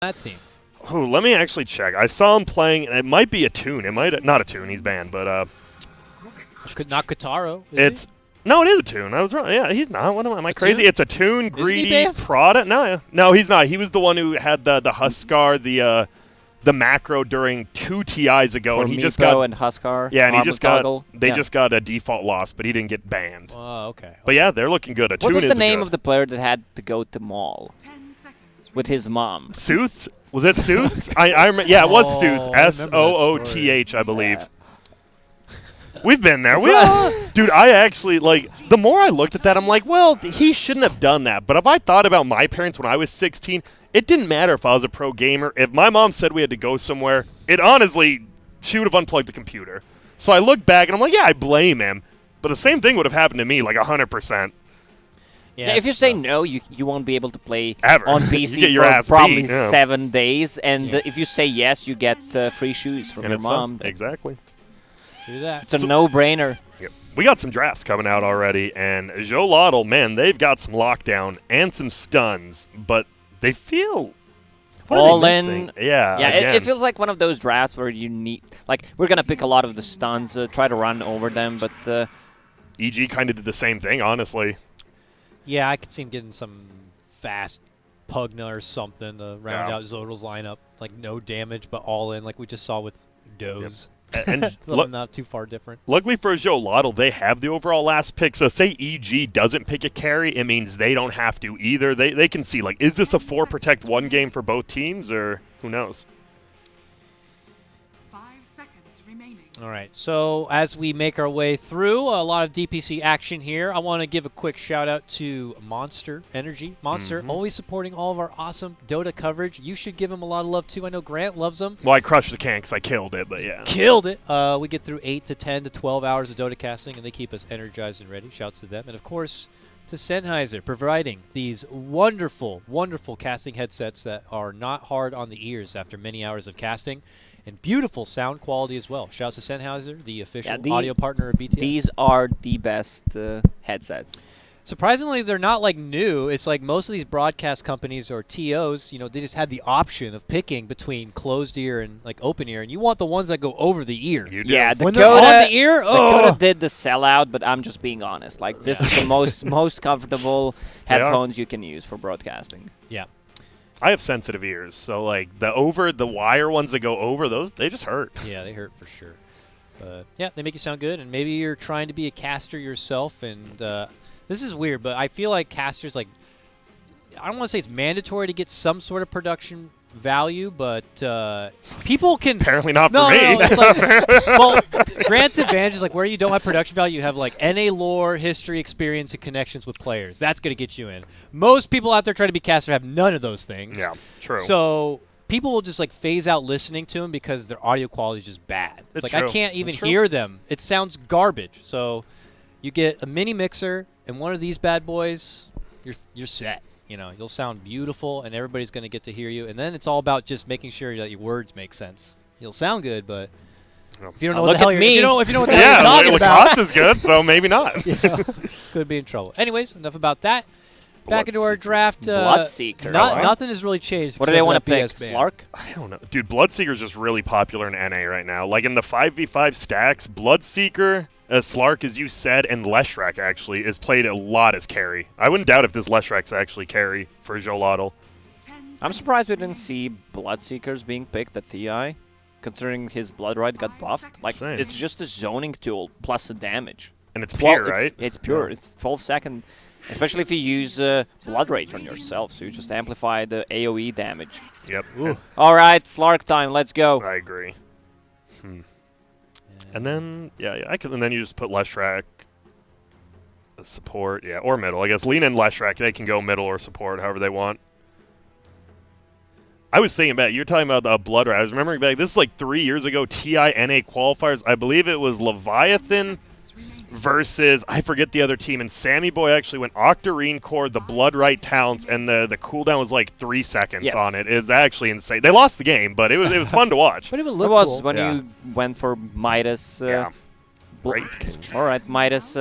that team? Oh, let me actually check. I saw him playing, and it might be a tune. It might not a tune. He's banned, but Not Kataro. No, it is a tune. I was wrong. Yeah, he's not. What am I crazy? Tune? It's a tune. Greedy product. No, he's not. He was the one who had the Huskar, the macro during 2 TIs ago, and he just got and Huskar. Yeah, and he just got toggle. just got a default loss, but he didn't get banned. Oh, okay. But yeah, they're looking good. What was the name of the player that had to go to mall with his mom? Sooth? Was it Sooth? I remember. Yeah, it was Sooth. SOOTH, I believe. Yeah. We've been there. Dude, I actually, the more I looked at that, I'm like, well, he shouldn't have done that. But if I thought about my parents when I was 16, it didn't matter if I was a pro gamer. If my mom said we had to go somewhere, she would have unplugged the computer. So I look back, and I'm like, yeah, I blame him. But the same thing would have happened to me, 100%. Yeah, if you say no, you won't be able to play Ever. on PC You get your for ass probably beat, yeah. 7 days. And if you say yes, you get free shoes from your mom. Exactly. Do that. It's a no-brainer. Yep. We got some drafts coming out already, and Xolotl, man, they've got some lockdown and some stuns, but they feel all in. Yeah, yeah. It feels like one of those drafts where you need, we're gonna pick a lot of the stuns, try to run over them, but EG kind of did the same thing, honestly. Yeah, I could see him getting some fast Pugna or something to round out Xotl's lineup, no damage but all in, like we just saw with Doze. Yep. And not too far different. Luckily for Xolotl, they have the overall last pick. So say EG doesn't pick a carry, it means they don't have to either. They can see, is this a 4 protect 1 game for both teams, or who knows? 5 seconds remaining. All right, so as we make our way through a lot of DPC action here, I want to give a quick shout out to Monster Energy. Monster, always supporting all of our awesome Dota coverage. You should give him a lot of love too. I know Grant loves them. Well, I crushed the can because I killed it, but yeah. Killed it. We get through 8 to 10 to 12 hours of Dota casting, and they keep us energized and ready. Shouts to them. And of course, to Sennheiser, providing these wonderful, wonderful casting headsets that are not hard on the ears after many hours of casting. And beautiful sound quality as well. Shouts to Sennheiser, the official audio partner of BTS. These are the best headsets. Surprisingly, they're not new. It's most of these broadcast companies or TOs, they just had the option of picking between closed ear and open ear, and you want the ones that go over the ear. You do. Yeah, when they're on the ear, Dakota did the sellout, but I'm just being honest. This is the most comfortable headphones you can use for broadcasting. Yeah. I have sensitive ears, so the wire ones that go over those, they just hurt. Yeah, they hurt for sure. But yeah, they make you sound good, and maybe you're trying to be a caster yourself, and this is weird, but I feel like casters, I don't want to say it's mandatory to get some sort of production value, but people can... Apparently not for me. No, it's well, Grant's advantage is where you don't have production value, you have NA lore, history, experience, and connections with players. That's going to get you in. Most people out there trying to be caster have none of those things. Yeah, true. So people will just phase out listening to them because their audio quality is just bad. It's true. I can't even hear them. It sounds garbage. So you get a mini mixer and one of these bad boys, you're set. You'll sound beautiful, and everybody's going to get to hear you. And then it's all about just making sure that your words make sense. You'll sound good, but if you don't know what the hell you're talking about, Lacoste is good, so maybe not. Could be in trouble. Anyways, enough about that. Back into our draft. Bloodseeker. Nothing has really changed. What do they want to pick? Slark? I don't know. Dude, Bloodseeker is just really popular in NA right now. In the 5v5 stacks, Bloodseeker... Slark, as you said, and Leshrac, actually, is played a lot as carry. I wouldn't doubt if this Leshrac's actually carry for Xolotl. I'm surprised we didn't see Bloodseekers being picked at TI, considering his Blood Rite got buffed. It's just a zoning tool plus the damage. And it's pure, right? It's pure. It's 12 second, especially if you use Blood Rage on yourself, so you just amplify the AoE damage. Yep. All right, Slark time, let's go. I agree. And then, and then you just put Leshrac, support, or middle. I guess Lina and Leshrac, they can go middle or support, however they want. I was thinking about, you're talking about the Blood Rite. I was remembering back, this is 3 years ago, TI NA qualifiers. I believe it was Leviathan versus, I forget the other team, and Sammy Boy actually went Octarine Core, the Blood Rite Talents, and the cooldown was 3 seconds on it. It's actually insane. They lost the game, but it was fun to watch. But it was cool. When you went for Midas. Great. All right, Midas,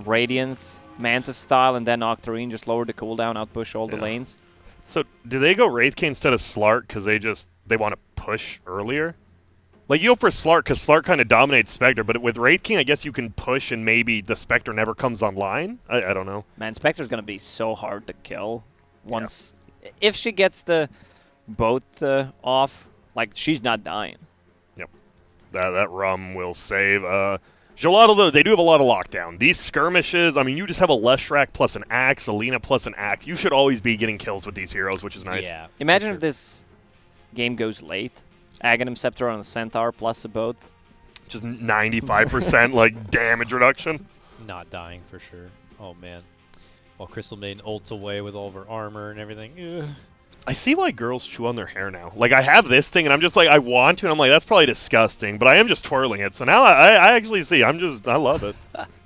Radiance, Mantis style, and then Octarine just lowered the cooldown, outpush all the lanes. So do they go Wraith King instead of Slark because they want to push earlier? Like, you go for Slark because Slark kind of dominates Spectre, but with Wraith King, I guess you can push and maybe the Spectre never comes online? I don't know. Man, Spectre's going to be so hard to kill once. Yeah. If she gets the both off, like, she's not dying. Yep. That rum will save. Xolotl, though, they do have a lot of lockdown. These skirmishes, I mean, you just have a Leshrac plus an Axe, Alina plus an Axe. You should always be getting kills with these heroes, which is nice. Yeah. Imagine if this game goes late. Aghanim Scepter on the Centaur plus a both. Just 95% like damage reduction. Not dying for sure. Oh, man. While Crystal Maiden ults away with all of her armor and everything. Ugh. I see why girls chew on their hair now. Like, I have this thing, and I'm just like, I want to, and I'm like, that's probably disgusting, but I am just twirling it. So now I actually see. I love it.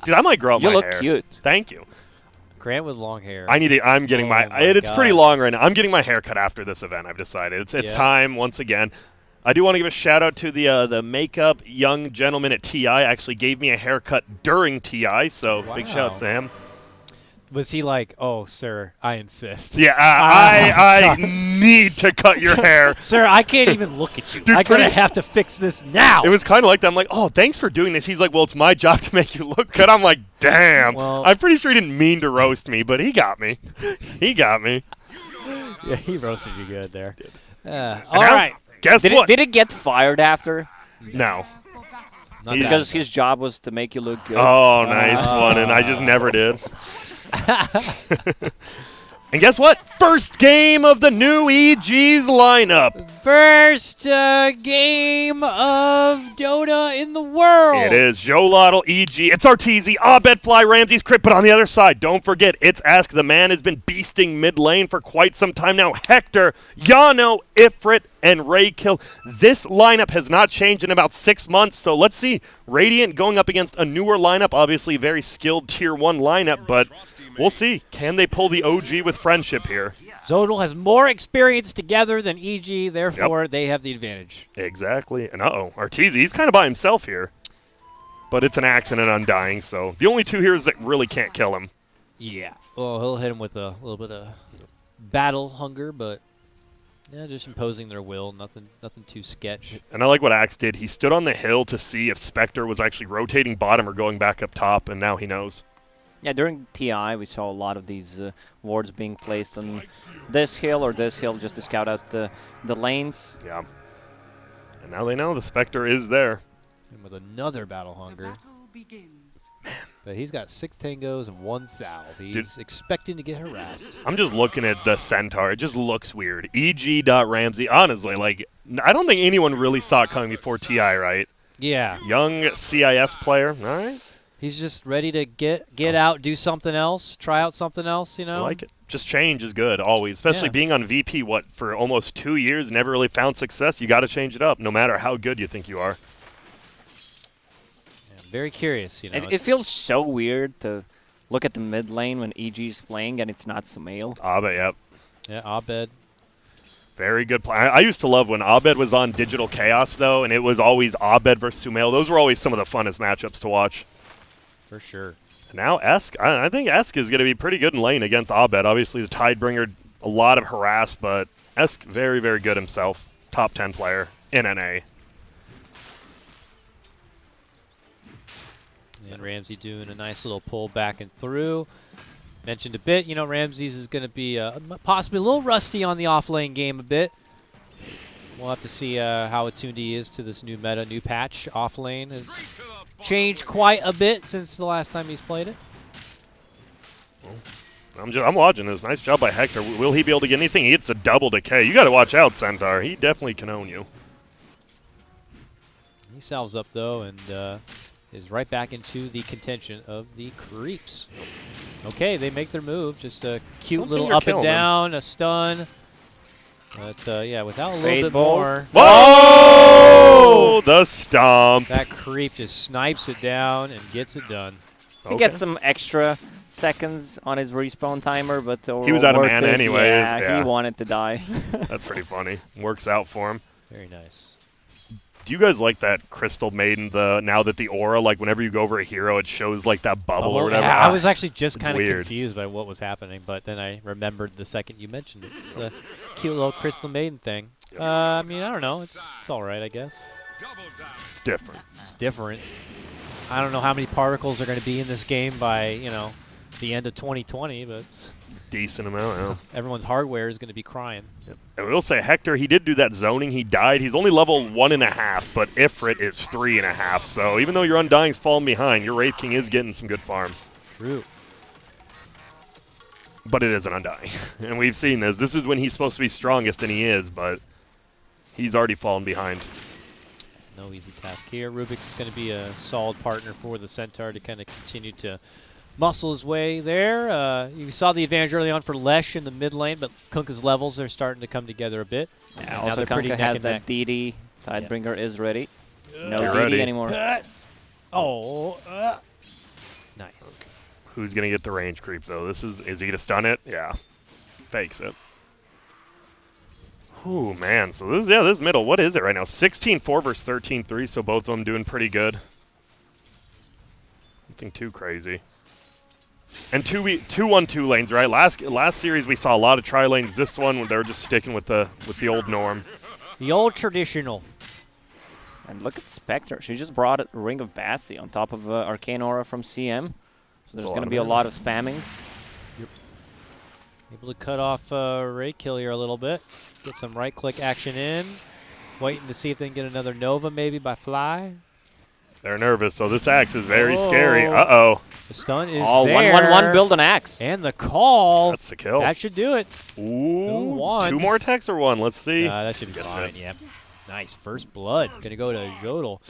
Dude, I might grow out my hair. You look cute. Thank you. Grant with long hair. I'm getting it's pretty long right now. I'm getting my hair cut after this event, I've decided. It's time, once again. I do want to give a shout-out to the makeup young gentleman at TI. Actually gave me a haircut during TI, so big shout-outs to him. Was he like, oh, sir, I insist? Yeah, I need to cut your hair. Sir, I can't even look at you. Dude, I'm going to have to fix this now. It was kind of like that. I'm like, oh, thanks for doing this. He's like, well, it's my job to make you look good. I'm like, damn. Well, I'm pretty sure he didn't mean to roast me, but he got me. He got me. Yeah, he roasted you good there. All right. Guess what? Did it get fired after? No. Because his job was to make you look good. Oh, nice one, and I just never did. And guess what? First game of the new EG's lineup. First game of Dota in the world. It is Xolotl, EG. It's Arteezy, Abed, Fly, Ramses, Crit. But on the other side, don't forget, it's Ask. The man has been beasting mid lane for quite some time now. Hector, Yano, Ifrit, and Raykill. This lineup has not changed in about 6 months, so let's see. Radiant going up against a newer lineup, obviously very skilled Tier 1 lineup, but we'll see. Can they pull the OG with friendship here? Xolotl has more experience together than EG, therefore they have the advantage. Exactly. And Arteezy, he's kind of by himself here. But it's an Axe and an Undying, so the only two heroes that really can't kill him. Yeah. Well, he'll hit him with a little bit of battle hunger, but yeah, just imposing their will. Nothing too sketch. And I like what Axe did. He stood on the hill to see if Spectre was actually rotating bottom or going back up top, and now he knows. Yeah, during TI, we saw a lot of these wards being placed on this hill or this hill just to scout out the lanes. Yeah. And now they know the Spectre is there. And with another battle hunger. But he's got 6 tangos and 1 salve. He's expecting to get harassed. I'm just looking at the Centaur. It just looks weird. EG.Ramsey, honestly, like, I don't think anyone really saw it coming before TI, right? Yeah. Young CIS player. All right. He's just ready to get out, do something else, try out something else, you know? I like it. Just change is good, always. Especially being on VP, for almost 2 years, never really found success. You got to change it up, no matter how good you think you are. Yeah, I'm very curious, you know. It feels so weird to look at the mid lane when EG's playing and it's not Sumail. Abed, yep. Yeah, Abed. Very good play. I used to love when Abed was on Digital Chaos, though, and it was always Abed versus Sumail. Those were always some of the funnest matchups to watch. For sure. Now Esk, I think Esk is going to be pretty good in lane against Abed. Obviously the Tidebringer, a lot of harass, but Esk very, very good himself. Top 10 player in NA. And Ramsey doing a nice little pull back and through. Mentioned a bit, you know, Ramses is going to be possibly a little rusty on the off-lane game a bit. We'll have to see how attuned he is to this new meta, new patch. Off-lane has changed quite a bit since the last time he's played it. I'm watching this. Nice job by Hector. Will he be able to get anything? He hits a double decay. You got to watch out, Centaur. He definitely can own you. He salves up, though, and is right back into the contention of the creeps. Okay, they make their move. Just a cute little up and down, a stun. But, yeah, without a little bit more. Whoa! The stomp. That creep just snipes it down and gets it done. He gets some extra seconds on his respawn timer, but he was out of mana anyways. Yeah, he wanted to die. That's pretty funny. Works out for him. Very nice. Do you guys like that Crystal Maiden? Now that the aura, like whenever you go over a hero, it shows like that bubble or whatever. Yeah, I was actually just kind of weird. confused by what was happening, but then I remembered the second you mentioned it. It's a cute little Crystal Maiden thing. I mean, I don't know. It's all right, I guess. It's different. It's different. I don't know how many particles are going to be in this game by the end of 2020, but it's Decent amount. Yeah. everyone's hardware is going to be crying. Yep. And we'll say Hector, he did do that zoning. He died. He's only level 1.5, but Ifrit is 3.5. So even though your Undying's falling behind, your Wraith King is getting some good farm. True. But it is an Undying. And we've seen this. This is when he's supposed to be strongest, and he is, but he's already fallen behind. No easy task here. Rubik's going to be a solid partner for the Centaur to kind of continue to muscle his way there. You saw the advantage early on for Lesh in the mid lane, but Kunkka's levels are starting to come together a bit. Yeah, now also they're pretty Kunkka neck has and that neck. DD. Tidebringer is ready. No You're DD ready. anymore. Nice. Who's going to get the range creep, though? Is he going to stun it? Yeah. Fakes it. Ooh, man. So this middle, what is it right now? 16-4 versus 13-3, so both of them doing pretty good. Nothing too crazy. And 2-1-2 lanes, right? Last series we saw a lot of tri lanes. This one they were just sticking with the old norm. The old traditional. And look at Spectre. She just brought a Ring of Bassi on top of Arcane Aura from CM. So there's going to be a lot of spamming. Able to cut off Ray Kill here a little bit. Get some right-click action in. Waiting to see if they can get another Nova maybe by Fly. They're nervous, so this axe is very scary. Uh-oh. The stun is Oh, there. 1-1-1, build an axe. And the call. That's the kill. That should do it. Ooh, 2-1. 2 more attacks or 1? Let's see. That should be Gets fine, it. yeah. Nice. First blood. Going to go to Xolotl.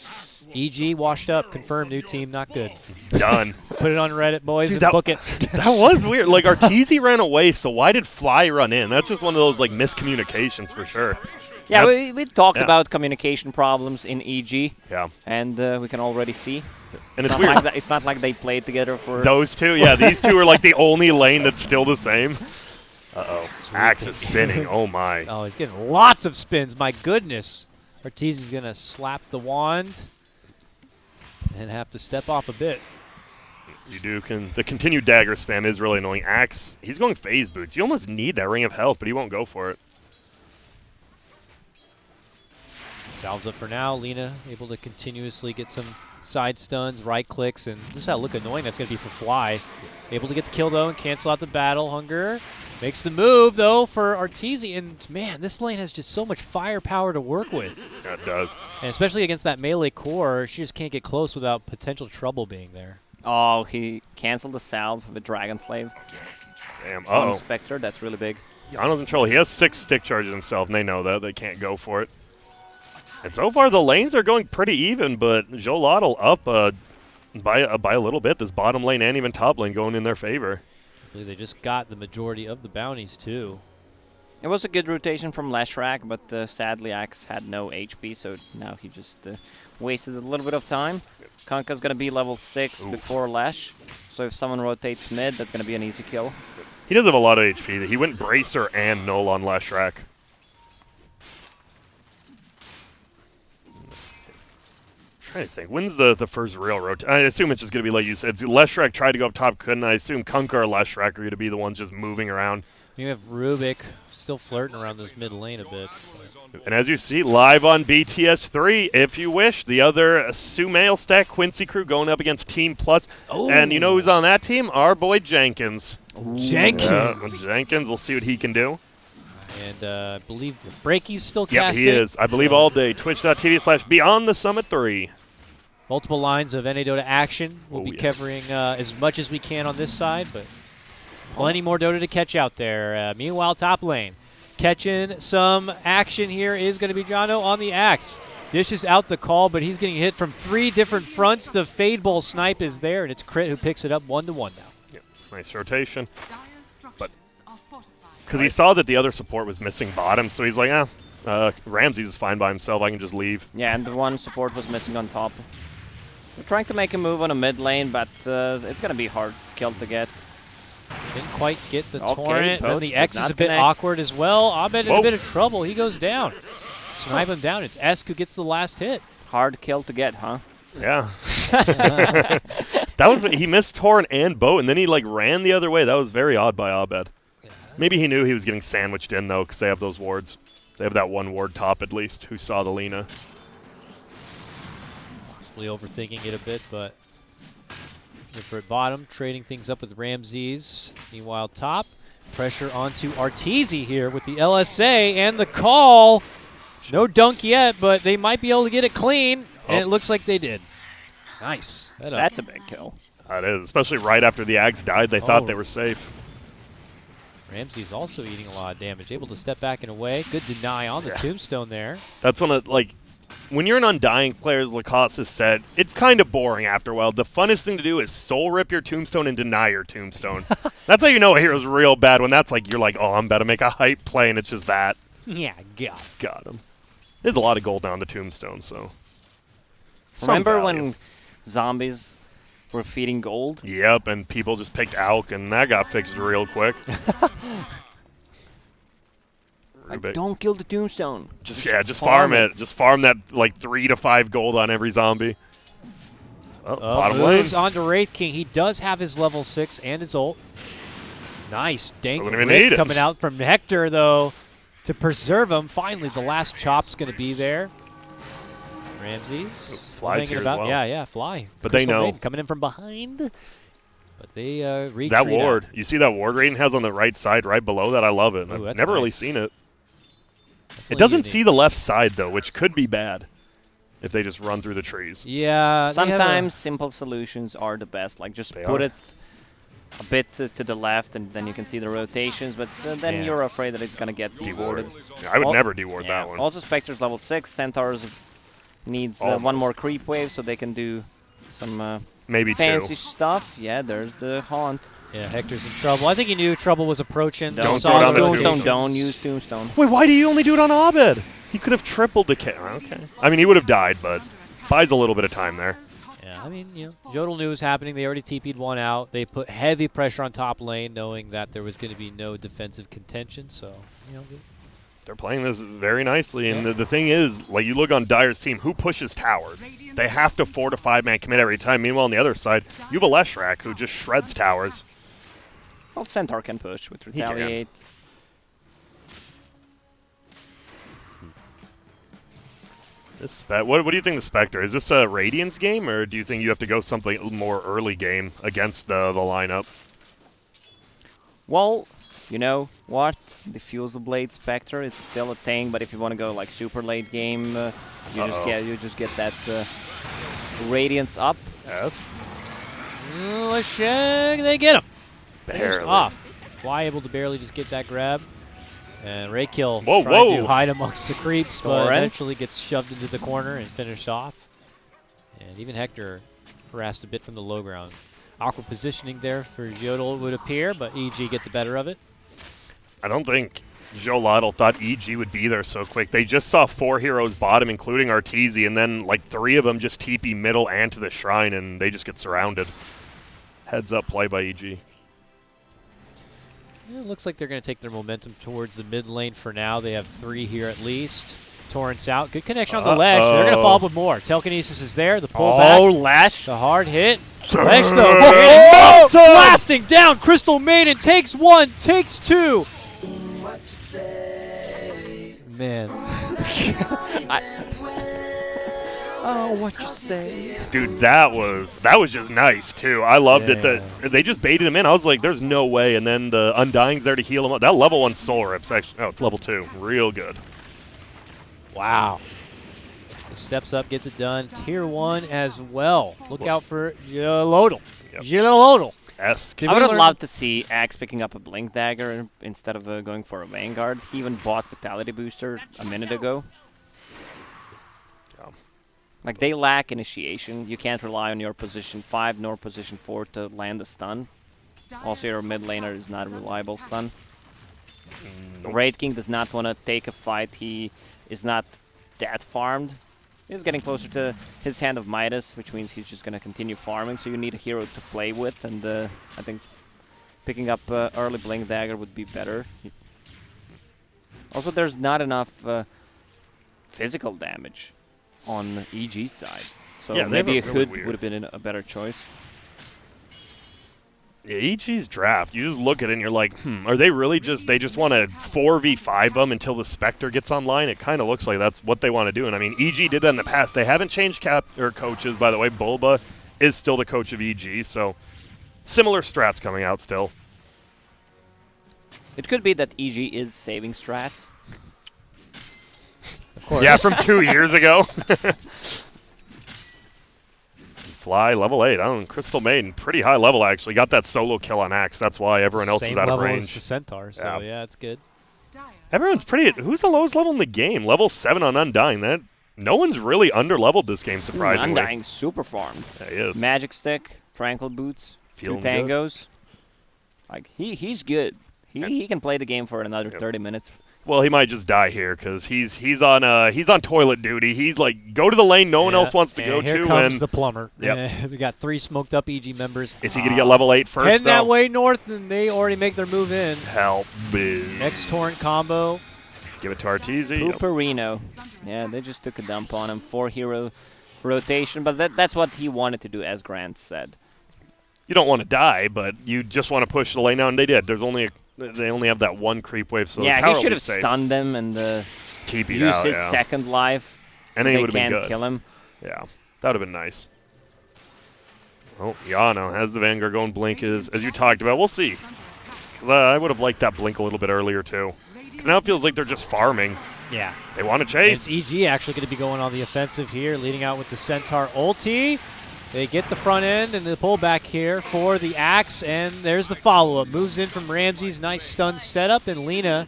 EG washed up. Confirmed. New team. Not good. Done. Put it on Reddit, boys, Dude, and book it. That was weird. Like, Arteezy ran away, so why did Fly run in? That's just one of those, like, miscommunications for sure. Yeah, Yep. we talked Yeah. about communication problems in EG, Yeah. and we can already see. And it's Not weird. like that, it's not like they played together for... Those two, yeah, these two are like the only lane that's still the same. Uh-oh. Axe is spinning. Oh, my. Oh, he's getting lots of spins. My goodness. Arteezy's going to slap the wand and have to step off a bit. You do. The continued dagger spam is really annoying. Axe, he's going phase boots. You almost need that ring of health, but he won't go for it. Salves up for now. Lina able to continuously get some side stuns, right clicks, and just how look annoying that's going to be for Fly. Able to get the kill, though, and cancel out the battle. Hunger makes the move, though, for Arteezy. And, man, this lane has just so much firepower to work with. Yeah, it does. And especially against that melee core, she just can't get close without potential trouble being there. Oh, he canceled the salve with Dragon Slave Damn. on Uh-oh. Spectre. That's really big. Yano's in trouble. He has 6 stick charges himself, and they know that. They can't go for it. And so far, the lanes are going pretty even, but Xolotl up by a little bit. This bottom lane and even top lane going in their favor. I believe they just got the majority of the bounties, too. It was a good rotation from Leshrac, but sadly Axe had no HP, so now he just wasted a little bit of time. Kunkka's going to be level 6 before Lesh, so if someone rotates mid, that's going to be an easy kill. He does have a lot of HP. He went Bracer and Null on Leshrac. Trying to think. When's the first real rotation? I assume it's just going to be like you said. Leshrac tried to go up top, couldn't. I assume Kunkka or Leshrac are going to be the ones just moving around. We have Rubik still flirting around this mid lane a bit. And as you see, live on BTS 3, if you wish, the other Sumail stack Quincy crew going up against Team Plus. Oh. And you know who's on that team? Our boy Jenkins. Jenkins! Jenkins, we'll see what he can do. And I believe Breaky's still Yeah, casting. he is. I believe all day. Twitch.tv/Beyond the Summit 3. Multiple lines of NA Dota action. We'll Oh, be yes. covering as much as we can on this side, but plenty more Dota to catch out there. Meanwhile, top lane. Catching some action here is going to be Jono on the axe. Dishes out the call, but he's getting hit from 3 different fronts. The Fade Bowl snipe is there, and it's Crit who picks it up 1-1 now. Yep. Nice rotation. But Because he saw that the other support was missing bottom, so he's like, Ramses is fine by himself. I can just leave. Yeah, and the one support was missing on top. We're trying to make a move on a mid lane, but it's going to be hard kill to get. Didn't quite get the Okay, torrent. Then Poach the does X is not a bit connect. awkward as well. Abed in a Whoa. bit of trouble. He goes down. snipe him down. It's Esk who gets the last hit. Hard kill to get, huh? Yeah. That was he missed Torn and Boat, and then he like ran the other way. That was very odd by Abed. Maybe he knew he was getting sandwiched in though, because they have those wards. They have that one ward top at least who saw the Lina. Possibly overthinking it a bit, but for at bottom, trading things up with Ramses. Meanwhile, top pressure onto Arteezy here with the LSA and the call. No dunk yet, but they might be able to get it clean, and it looks like they did. Nice. That's a big kill. It is, especially right after the Ags died. They thought they were safe. Ramsey's also eating a lot of damage, able to step back and away. Good deny on the tombstone there. That's one of, like, when you're an Undying player, as Lacoste has said, it's kind of boring after a while. The funnest thing to do is soul rip your tombstone and deny your tombstone. That's how you know a hero's real bad, when that's like, you're like, oh, I'm about to make a hype play, and it's just that. Yeah, Got him. There's a lot of gold on the tombstone, so. Remember when zombies were feeding gold? Yep, and people just picked Alk, and that got fixed real quick. Don't kill the tombstone. Just farm it. Just farm that like 3 to 5 gold on every zombie. Bottom lane. Moves on to Wraith King. He does have his level 6 and his ult. Nice. Dank coming out from Hector, though, to preserve him. Finally, the last chop's going to be there. Ramses. Flies here as well. Yeah, fly. But Crystal they know. Maiden coming in from behind. But they retreat that ward. out. You see that ward Raiden has on the right side right below that? I love it. Ooh, I've never really nice. seen it. Definitely It doesn't unique. see the left side, though, which could be bad if they just run through the trees. Yeah. Sometimes simple solutions are the best. Like just put it a bit to the left, and then you can see the rotations. But then you're afraid that it's going to get dewarded. Yeah, I would never deward that one. Also, Spectre's level 6. Centaurs needs one more creep wave so they can do some maybe fancy 2 stuff. Yeah, there's the haunt. Yeah, Hector's in trouble. I think he knew trouble was approaching. Don't Saw throw it on the tombstone. tombstone. Don't use tombstone. Wait, why do you only do it on Abed? He could have tripled the kill. Okay. I mean, he would have died, but buys a little bit of time there. Yeah, I mean, Xolotl knew it was happening. They already TP'd one out. They put heavy pressure on top lane, knowing that there was going to be no defensive contention. So, They're playing this very nicely, and the thing is, like, you look on Dire's team, who pushes towers? They have to 4 to 5-man commit every time. Meanwhile, on the other side, you have a Leshrac who just shreds towers. Well, Centaur can push with Retaliate. What do you think the Spectre? Is this a Radiance game, or do you think you have to go something more early game against the lineup? Well, you know what? Diffuse the Blade Spectre, it's still a thing, but if you want to go like super late game, you just get that Radiance up. Yes. They get him. Barely. Off. Fly able to barely just get that grab. And Raykill Whoa, trying to hide amongst the creeps, but Torrent. eventually gets shoved into the corner and finished off. And even Hector harassed a bit from the low ground. Awkward positioning there for Xolotl would appear, but EG get the better of it. I don't think Xolotl thought EG would be there so quick. They just saw 4 heroes bottom, including Arteezy, and then like 3 of them just TP middle and to the shrine, and they just get surrounded. Heads up play by EG. Yeah, it looks like they're going to take their momentum towards the mid lane for now. They have 3 here at least. Torrents out. Good connection on the Lesh. They're going to follow up with more. Telekinesis is there. The pullback. Oh, Lash. The hard hit. Lesh, though. Blasting down. Crystal Maiden takes 1, takes 2. Man. Oh, what you say? Dude, that was just nice too. I loved it that they just baited him in. I was like, "There's no way," and then the Undying's there to heal him up. That level 1 soul rip's actually it's level 2, real good. Wow. Steps up, gets it done. Tier 1 as well. Look out for Xolotl. Yep. Xolotl. Esque. I would have loved to see Axe picking up a Blink Dagger instead of going for a Vanguard. He even bought Vitality Booster a minute ago. Like, they lack initiation. You can't rely on your position 5 nor position 4 to land a stun. Also, your mid laner is not a reliable stun. Raid King does not want to take a fight. He is not that farmed. He's getting closer to his Hand of Midas, which means he's just going to continue farming. So you need a hero to play with, and I think picking up early Blink Dagger would be better. Also, there's not enough physical damage on EG's side. So Yeah, they maybe a have a really hood weird- would have been a better choice. Yeah, EG's draft, you just look at it and you're like, are they really they just want to 4v5 them until the Spectre gets online? It kind of looks like that's what they want to do. And I mean, EG did that in the past. They haven't changed coaches, by the way. Bulba is still the coach of EG, so similar strats coming out still. It could be that EG is saving strats. Of course. Yeah, from 2 years ago. Fly, level 8. I don't know, Crystal Maiden, pretty high level actually. Got that solo kill on Axe. That's why everyone else Same is out of level range. as the Centaur, so yeah, it's good. Everyone's pretty. Who's the lowest level in the game? Level 7 on Undying. No one's really under-leveled this game, surprisingly. Undying super farmed. Yeah, he is. Magic Stick, Tranquil Boots, Feeling 2 tangos. Like he's good. He can play the game for another 30 minutes. Well, he might just die here because he's on toilet duty. He's like, go to the lane no one else wants to go here to. Comes and the plumber. Yep. We got 3 smoked up EG members. Is he gonna get level 8 first? Heading that though? way north, and they already make their move in. Help me. Next torrent combo. Give it to Arteezy. Yep. Pooperino. Yeah, they just took a dump on him. 4-hero rotation, but that's what he wanted to do, as Grant said. You don't want to die, but you just want to push the lane out, and they did. They only have that 1 creep wave, so yeah, the tower he should will have be safe. stunned them and Keep it used out, his yeah. second life. And so then he they would have been can't good. kill him. Yeah, that would have been nice. Oh, Yano has the Vanguard going blink as you talked about. We'll see. 'Cause I would have liked that blink a little bit earlier, too. 'Cause now it feels like they're just farming. Yeah. They want to chase. It's EG actually going to be going on the offensive here, leading out with the Centaur ulti. They get the front end and the pullback here for the Axe, and there's the follow-up. Moves in from Ramsey's nice stun setup, and Lina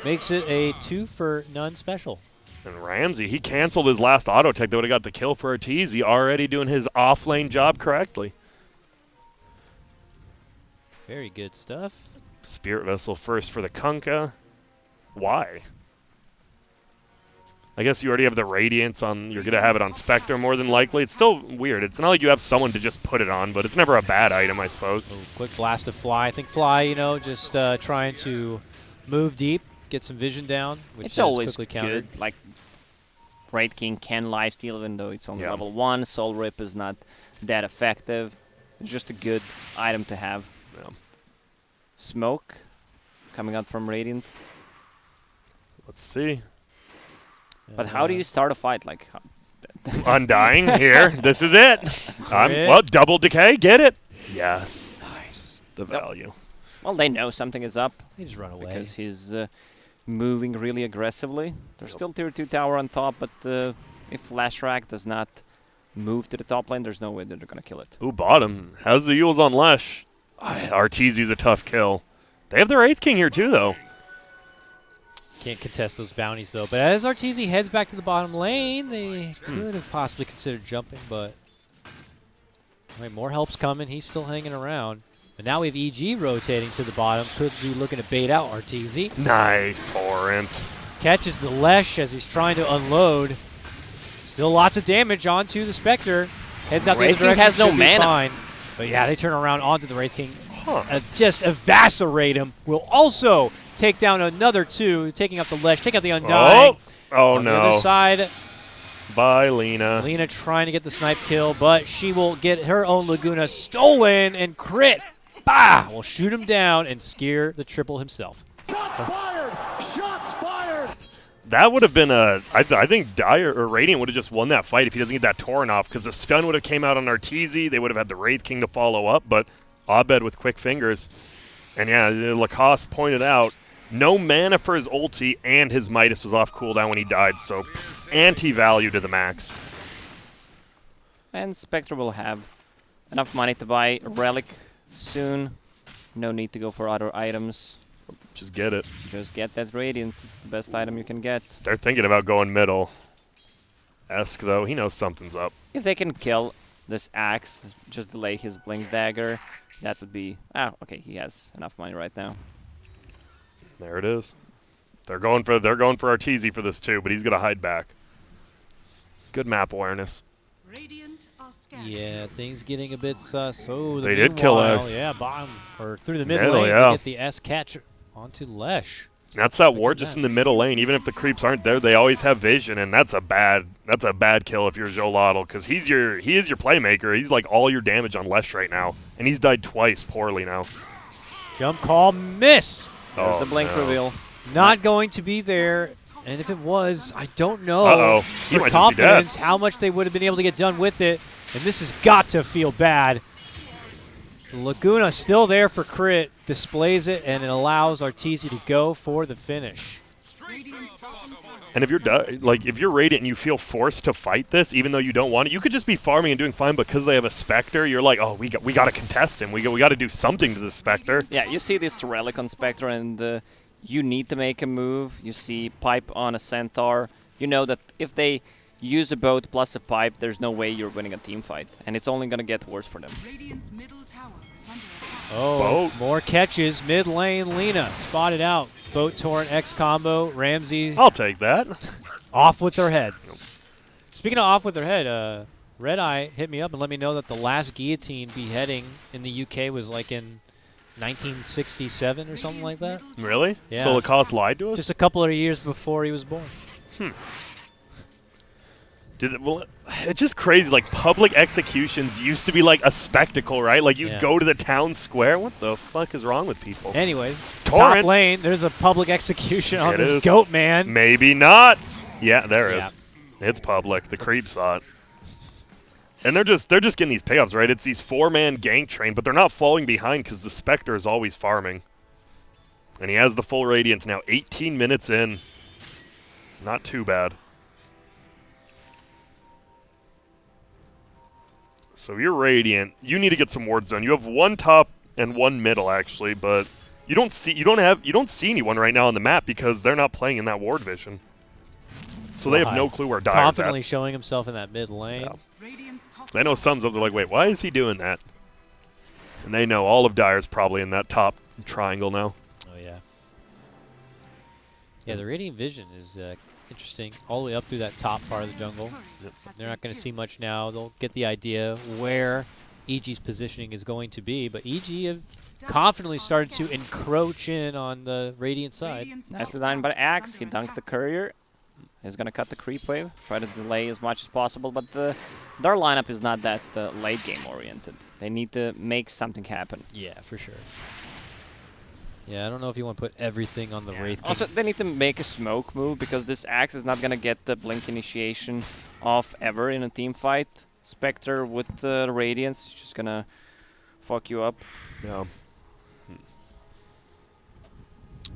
makes it a 2-for-none special. And Ramsey, he canceled his last auto tech. They would have got the kill for Arteezy, already doing his off-lane job correctly. Very good stuff. Spirit Vessel first for the Kunkka. Why? I guess you already have the Radiance on. You're going to have it on Spectre more than likely. It's still weird. It's not like you have someone to just put it on, but it's never a bad item, I suppose. So quick blast of Fly. I think Fly, just trying to move deep, get some vision down, which It's is always quickly countered. good. Like, Raid King can lifesteal even though it's only Yeah. level 1. Soul Rip is not that effective. It's just a good item to have. Yeah. Smoke coming out from Radiant. Let's see. But how do you start a fight? Like, Undying here. This is it. Crit. Well, double decay. Get it. Yes. Nice. The value. well, they know something is up They just run away. because he's moving really aggressively. There's still tier 2 tower on top, but if Lashrak does not move to the top lane, there's no way that they're going to kill it. Ooh, bottom. Has the Yules on Lesh. Arteezy's a tough kill. They have their 8th king here, too, though. Can't contest those bounties, though. But as Arteezy heads back to the bottom lane, they could have possibly considered jumping, but more help's coming. He's still hanging around. But now we have EG rotating to the bottom. Could be looking to bait out Arteezy. Nice torrent. Catches the Lesh as he's trying to unload. Still lots of damage onto the Spectre. Heads out the Wraith other King direction. has no should be mana. fine. But yeah, they turn around onto the Wraith King. Huh. Just eviscerate him. Will also take down another 2, taking out the Lesh, take out the Undying. Oh On the other no. side, Bye, Lina. Lina trying to get the snipe kill, but she will get her own Laguna stolen and crit. Bah! Will shoot him down and scare the triple himself. That would have been I think Dire or Radiant would have just won that fight if he doesn't get that torrent off, because the stun would have came out on Arteezy. They would have had the Wraith King to follow up, but Abed with quick fingers. And yeah, Lacoste pointed out, no mana for his ulti, and his Midas was off cooldown when he died, so anti-value to the max. And Spectre will have enough money to buy a Relic soon. No need to go for other items. Just get it. Just get that Radiance. It's the best item you can get. They're thinking about going middle. Esk, though, he knows something's up. If they can kill this Axe, just delay his Blink Dagger, that would be... Ah, okay, he has enough money right now. There it is. They're going for Arteezy for this too, but he's gonna hide back. Good map awareness. Yeah, things getting a bit sus. Oh, the They did kill meanwhile, X. Yeah, bottom or through the mid Middle, lane yeah. to get the S catch onto Lesh. That's that ward just in the middle lane. Even if the creeps aren't there, they always have vision, and that's a bad kill if you're Xolotl, because he is your playmaker. He's like all your damage on Lesh right now, and he's died twice poorly now. Jump call, miss. There's the blink reveal. Not going to be there, and if it was, I don't know. He For might just be confidence, dead. how much they would have been able to get done with it, and this has got to feel bad. Laguna still there for crit, displays it, and it allows Arteezy to go for the finish. And if you're Radiant and you feel forced to fight this, even though you don't want it, you could just be farming and doing fine. Because they have a Spectre, you're like, oh, we got to contest him. We got to do something to the Spectre. Yeah, you see this relic on Spectre, and you need to make a move. You see pipe on a Centaur. You know that if they use a boat plus a pipe, there's no way you're winning a team fight, and it's only gonna get worse for them. Oh, Boat. more catches. Mid lane, Lina spotted out. Boat torrent X combo. Ramsey I'll take that. off with their head. Speaking of off with their head, Red Eye hit me up and let me know that the last guillotine beheading in the UK was like in 1967 or something like that. Really? Yeah. So Lacoste lied to us? Just a couple of years before he was born. It's just crazy. Like, public executions used to be like a spectacle, right? Like, you'd go to the town square. What the fuck is wrong with people? Anyways, Torrent. top lane, there's a public execution on It this is. goat man. Maybe not. Yeah, there Yeah. is. It's public. The creep saw it. And they're just getting these payoffs, right? It's these 4-man gank train, but they're not falling behind because the Spectre is always farming. And he has the full Radiance now. 18 minutes in. Not too bad. So you're Radiant. You need to get some wards done. You have one top and one middle actually, but you don't see anyone right now on the map because they're not playing in that ward vision. So they have no clue where Dire's Confidently at. showing himself in that mid lane. Yeah. They know some of them are like, wait, why is he doing that? And they know all of Dire's probably in that top triangle now. Oh yeah. Yeah, the Radiant Vision is interesting, all the way up through that top part of the jungle. Yep. They're not going to see much now. They'll get the idea where EG's positioning is going to be, but EG have confidently started to encroach in on the Radiant side. Nicely done by Axe. He dunked the courier. He's gonna cut the creep wave, try to delay as much as possible, but their lineup is not that late game oriented. They need to make something happen. Yeah, for sure. Yeah, I don't know if you want to put everything on the Wraith King. Also, they need to make a smoke move because this Axe is not gonna get the blink initiation off ever in a team fight. Spectre with the Radiance is just gonna fuck you up. Yeah.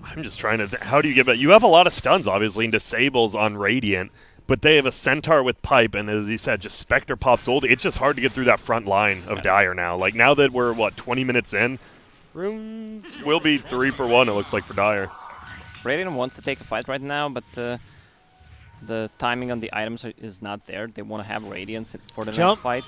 I'm just trying to. How do you get back? You have a lot of stuns, obviously, and disables on Radiant, but they have a Centaur with pipe, and as he said, just Spectre pops old. It's just hard to get through that front line of Dire now. Like, now that we're, 20 minutes in, rooms will be 3 for 1, it looks like, for Dire. Radiant wants to take a fight right now, but the timing on the items is not there. They want to have Radiance for the next fight.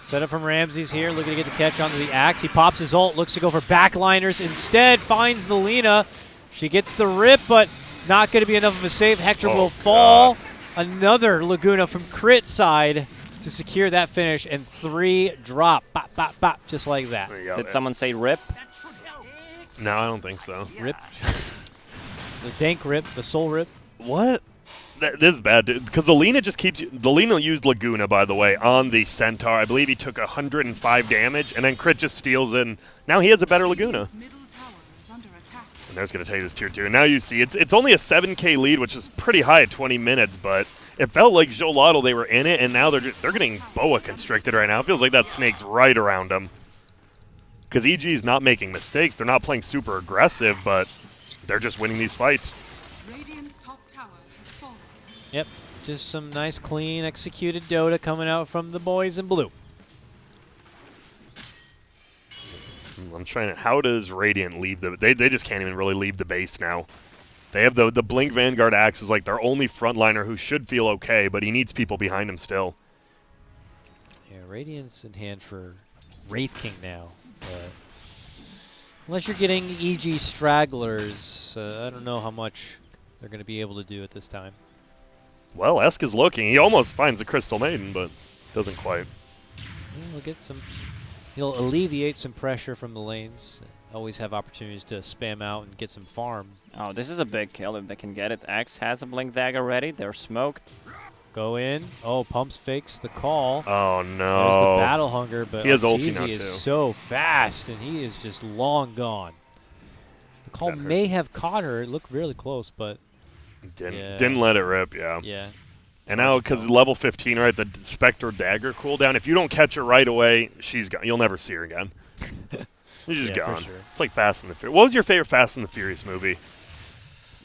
Set up from Ramses here, looking to get the catch onto the Axe. He pops his ult, looks to go for backliners. Instead, finds the Lina. She gets the rip, but not going to be enough of a save. Hector will fall. Another Laguna from crit side to secure that finish, and 3 drop. Bop, bop, bop, just like that. Did someone say rip? No, I don't think so. Rip. The dank rip, the soul rip. What? This is bad, dude. Because the Lina just keeps... The Lina used Laguna, by the way, on the Centaur. I believe he took 105 damage, and then crit just steals in. Now he has a better Laguna. And there's going to take this tier 2. And now you see, it's only a 7k lead, which is pretty high at 20 minutes, but it felt like Xolotl, they were in it, and now they're getting boa constricted right now. It feels like that snake's right around them. Because EG's not making mistakes. They're not playing super aggressive, but they're just winning these fights. Yep, just some nice, clean, executed Dota coming out from the boys in blue. I'm trying to... How does Radiant leave the... They just can't even really leave the base now. They have the Blink Vanguard Axe is like their only frontliner who should feel okay, but he needs people behind him still. Yeah, Radiant's in hand for Wraith King now. Unless you're getting EG stragglers, I don't know how much they're going to be able to do at this time. Well, Esk is looking. He almost finds the Crystal Maiden, but doesn't quite. We'll get some... He'll alleviate some pressure from the lanes. always have opportunities to spam out and get some farm. Oh, this is a big kill if they can get it. X has a Blink Dagger ready. They're smoked. Go in. Oh, Pumps fakes the call. Oh, There's no. the battle hunger, but He has ulti now, Arteezy is too. so fast, and he is just long gone. The call That may hurts. have caught her. It looked really close, but Didn't let it rip, yeah. yeah. And now, because level 15, right, the Spectre Dagger cooldown, if you don't catch her right away, she's gone. You'll never see her again. She's just Yeah, for gone. sure. It's like Fast and the Furious. What was your favorite Fast and the Furious movie?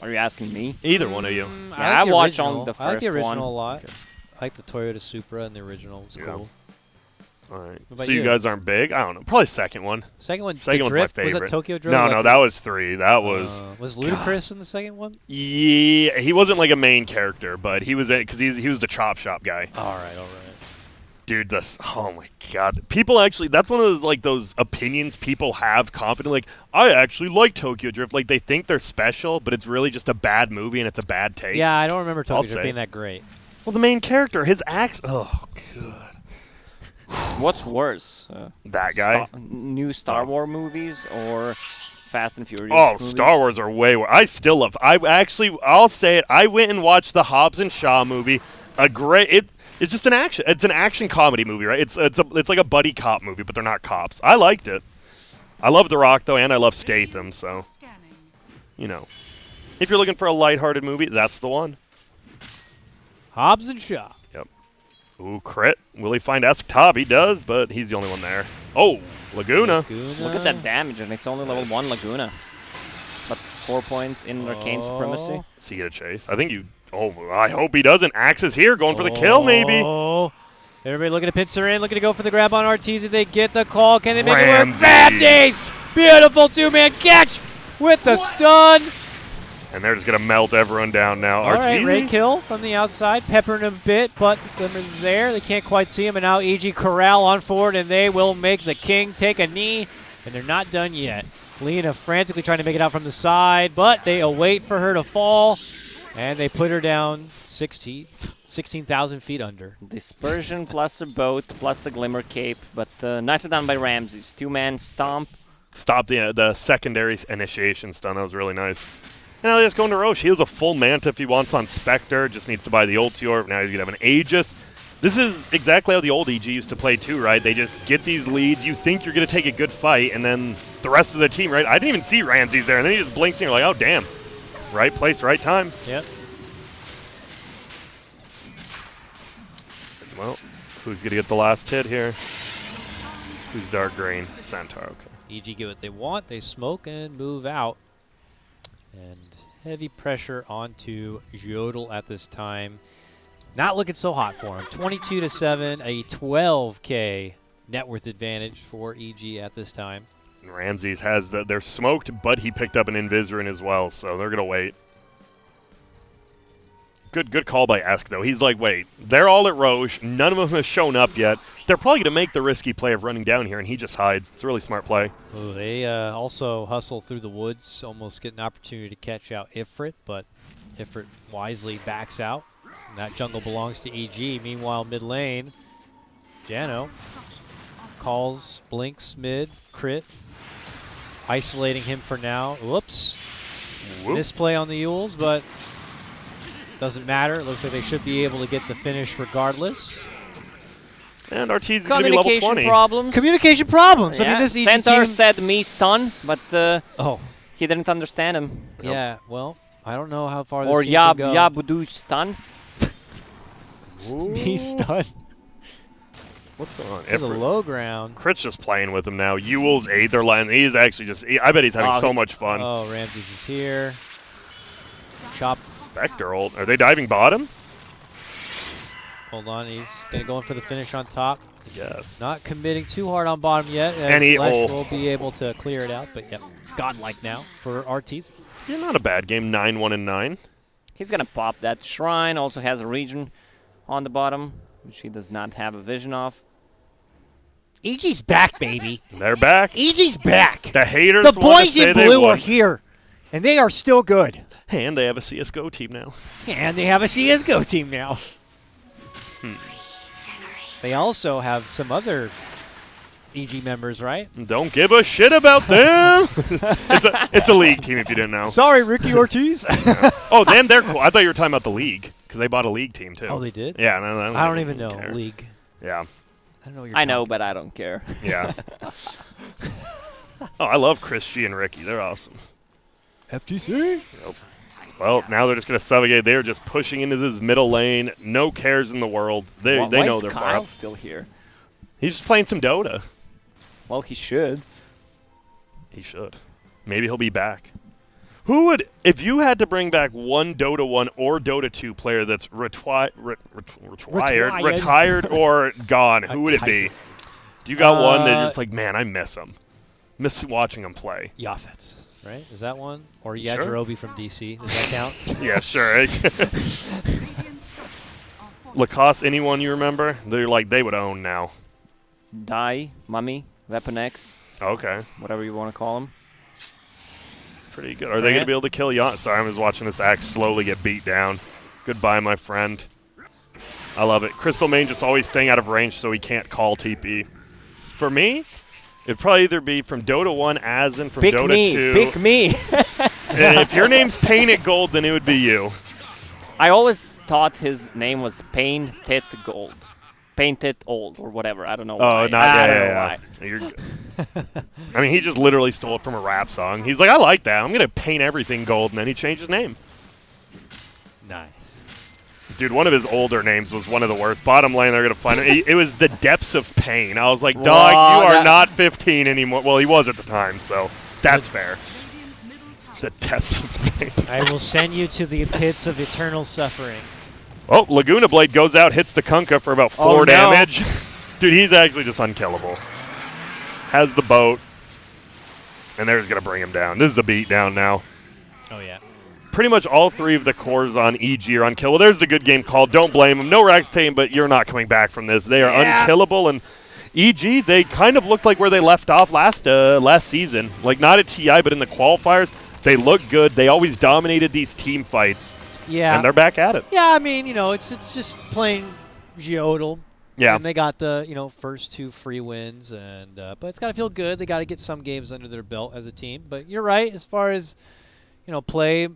Are you asking me? Either one of you. Yeah, I the watched original. on the I like the first one. original a lot. Okay. I like the Toyota Supra and the original. It was Yeah. cool. All right. What about So you you? guys aren't big? I don't know. Probably second one. Second one, Second the one's Drift? my Was favorite. that Tokyo Drift? No, Like no, the- that was 3. That was... Was Ludacris in the second one? Yeah, he wasn't like a main character, but he was because he was the chop shop guy. All right. Dude, this, oh my god. People actually, that's one of those, like, those opinions people have confident, like, I actually like Tokyo Drift. Like, they think they're special, but it's really just a bad movie and it's a bad take. Yeah, I don't remember I'll Tokyo Drift say. being that great. Well, the main character, his axe, oh, god. What's worse? That guy? New Star Wars movies or Fast and Furious Oh, movies? Star Wars are way worse. I still love, I'll say it, I went and watched the Hobbs and Shaw movie. It's just an action. It's an action comedy movie, right? It's like a buddy cop movie, but they're not cops. I liked it. I love The Rock though, and I love Statham. So, you know, if you're looking for a lighthearted movie, that's the one. Hobbs and Shaw. Yep. Ooh, crit. Will he find Ask Top? He does, but he's the only one there. Oh, Laguna. Look at that damage, and it's only level 1 Laguna. But 4-point in Arcane Supremacy. Does he get a chase? I think you... Oh, I hope he doesn't. Axe is here, going for the kill, maybe. Oh. Everybody looking to pinch her in, looking to go for the grab on Arteezy. They get the call. Can they make it work? Ramses. Ramses! Beautiful two-man catch with the stun. And they're just going to melt everyone down now. All right, Arteezy? Ray kill from the outside, peppering him a bit, but the glimmer's there. They can't quite see him, and now EG Corral on forward, and they will make the king take a knee, and they're not done yet. Lena frantically trying to make it out from the side, but they await for her to fall, and they put her down 16,000 feet under. Dispersion plus a boat plus a Glimmer Cape, but nicely done by Ramses. 2-man stomp. Stop the secondary initiation stun. That was really nice. And now they just go into Roche. He has a full Manta if he wants on Spectre. Just needs to buy the ulti orb. Now he's going to have an Aegis. This is exactly how the old EG used to play too, right? They just get these leads. You think you're going to take a good fight, and then the rest of the team, right? I didn't even see Ramses there, and then he just blinks, and you're like, oh, damn. Right place, right time. Yep. Well, who's going to get the last hit here? Who's dark green? Centaur, okay. EG get what they want. They smoke and move out. And heavy pressure onto Xolotl at this time. Not looking so hot for him. 22-7, a 12K net worth advantage for EG at this time. And Ramses has they're smoked, but he picked up an Invisorin as well, so they're going to wait. Good call by Esk, though. He's like, wait, they're all at Roche. None of them have shown up yet. They're probably going to make the risky play of running down here, and he just hides. It's a really smart play. Ooh, they also hustle through the woods, almost get an opportunity to catch out Ifrit, but Ifrit wisely backs out. And that jungle belongs to EG. Meanwhile, mid lane, Jano calls, blinks mid, crit, isolating him for now. Whoops. Whoop. Misplay on the Yules, but doesn't matter. It looks like they should be able to get the finish regardless. And Arteezy is going to be level 20. Problems. Communication problems. Yeah. I mean, this EG Centaur team. said me stun, but Oh, he didn't understand him. yeah. Well, I don't know how far this Or team Yab can go. Yabudu stun. Me stun What's going on? to the Ifrit. low ground. Crit's just playing with him now. Ewell's Aether Line. He's actually just... I bet he's having Oh, so much fun. Oh, Ramses is here. Chop. Spectre ult. Are they diving bottom? Hold on. He's going to go in for the finish on top. Yes. Not committing too hard on bottom yet. As And he- Lesh oh. will be able to clear it out. But, yep, godlike now for Arteezy. Yeah, not a bad game. 9-1-9. He's going to pop that shrine. Also has a region on the bottom, which he does not have a vision of. EG's back, baby. They're back. EG's back. The haters The wanna boys say in they blue are won. here, and they are still good. And they have a CSGO team now. And they have a CSGO team now. They also have some other EG members, right? Don't give a shit about them. It's a league team if you didn't know. Sorry, Ricky Ortiz. Oh, then they're cool. I thought you were talking about the league because they bought a league team too. Oh, they did? Yeah, no, I don't even know. care. League. Yeah. I don't know what you're I know, talking but I don't care. Yeah. Oh, I love Chris G and Ricky. They're awesome. FTC? Nope. Well, now they're just going to suffocate. They're just pushing into this middle lane. No cares in the world. They Why know is they're far Kyle up. still here? He's just playing some Dota. Well, he should. He should. Maybe he'll be back. Who would, if you had to bring back one Dota 1 or Dota 2 player that's retired or gone, who would it be? Do you got one that you're just like, man, I miss him. Miss watching him play. Yafet, right? Is that one? Or Sure. Yajirobe from DC? Does that count? Yeah, sure. Lacoste, anyone you remember? They're like, they would own now. Die, Mummy, Weapon X, Okay. whatever you want to call him. It's pretty good. Are they going to be able to kill Yon? Sorry, I was watching this axe slowly get beat down. Goodbye, my friend. I love it. Crystal Main just always staying out of range so he can't call TP. For me, it'd probably either be from Dota 1 as in from Pick Dota me, 2. pick me. And if your name's Pain at Gold, then it would be you. I always thought his name was Painted Gold. Painted Old or whatever. I don't know why. Oh, not I don't know yeah. why. You're good. I mean, he just literally stole it from a rap song. He's like, I like that. I'm going to paint everything gold, and then he changed his name. Nice. Dude, one of his older names was one of the worst. Bottom lane, they're going to find it. It was The Depths of Pain. I was like, dog, Wow, you are that- not 15 anymore. Well, he was at the time, so that's fair. The Depths of Pain. I will send you to the pits of eternal suffering. Oh, Laguna Blade goes out, hits the Kunkka for about 4 Oh, no. damage. Dude, he's actually just unkillable. Has the boat. And they're just going to bring him down. This is a beatdown now. Oh, yeah. Pretty much all 3 of the cores on EG are unkillable. There's the good game call. Don't blame him. No Rex team, but you're not coming back from this. They are unkillable. And EG, they kind of looked like where they left off last season. Like, not at TI, but in the qualifiers. They look good. They always dominated these team fights. Yeah. And they're back at it. Yeah, I mean, it's just plain Xolotl. Yeah. And they got the, first 2 free wins, and but it's got to feel good. They got to get some games under their belt as a team. But you're right, as far as, play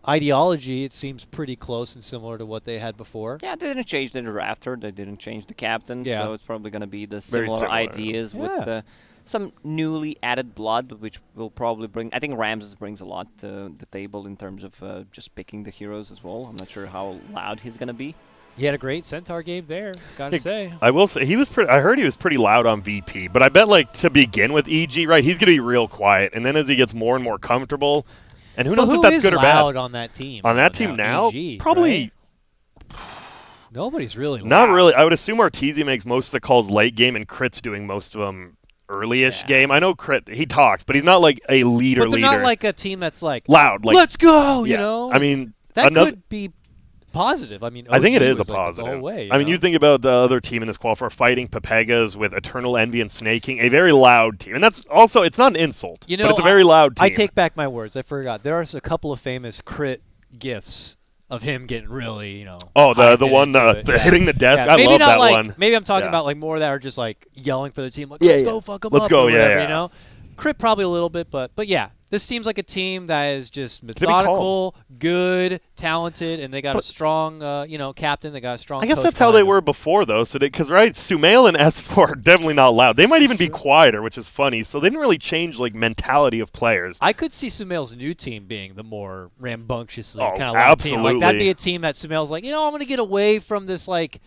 ideology, it seems pretty close and similar to what they had before. Yeah, they didn't change the drafter. They didn't change the captain. Yeah. So it's probably going to be the Very similar similar. ideas Yeah. with some newly added blood, which will probably bring. I think Ramses brings a lot to the table in terms of just picking the heroes as well. I'm not sure how loud he's going to be. He had a great Centaur game there, gotta say. I will say I heard he was pretty loud on VP, but I bet to begin with EG, right? He's gonna be real quiet, and then as he gets more and more comfortable, and who knows if that's good or loud bad on that team? on that team now. EG, Probably right? Nobody's really loud. not really. I would assume Arteezy makes most of the calls late game, and Crit's doing most of them early-ish game. I know Crit he talks, but he's not like a leader. But they're not like a team that's like loud. Like let's go. yeah. I mean, that another. could be positive. I mean, I think it OG is a was, like, positive. The whole way, I mean, you think about the other team in this qualifier fighting Papegas with Eternal Envy and Snaking, a very loud team. And that's also, it's not an insult, but it's a very loud team. I take back my words. I forgot. There are a couple of famous Crit gifs of him getting really, Oh, the hyped one, into it. the hitting the desk. Yeah, I maybe love not that like, one. Maybe I'm talking Yeah. about like more that are just like yelling for the team, like Yeah, let's yeah. go, fuck them Let's up, go, or yeah, whatever, yeah. Crit probably a little bit, but yeah, this team's like a team that is just be calm. methodical, good, talented, and they got a strong, captain. They got a strong. I guess coach that's how behind they them. were before, though. So, because right, Sumail and S4 are definitely not loud. They might even be quieter, which is funny. So they didn't really change like mentality of players. I could see Sumail's new team being the more rambunctiously Oh, kind of loud team. Like that'd absolutely. be a team that Sumail's like, I'm going to get away from this like.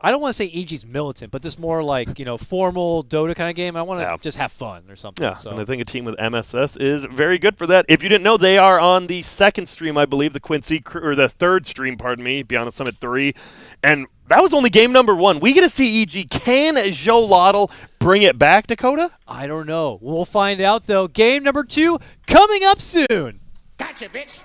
I don't want to say EG's militant, but this more like, formal Dota kind of game. I want to just have fun or something. Yeah, So. and I think a team with MSS is very good for that. If you didn't know, they are on the second stream, I believe, the Quincy crew, or the third stream, pardon me, Beyond Summit 3. And that was only game number 1. We get to see EG. Can Xolotl bring it back, Dakota? I don't know. We'll find out, though. Game number 2 coming up soon. Gotcha, bitch.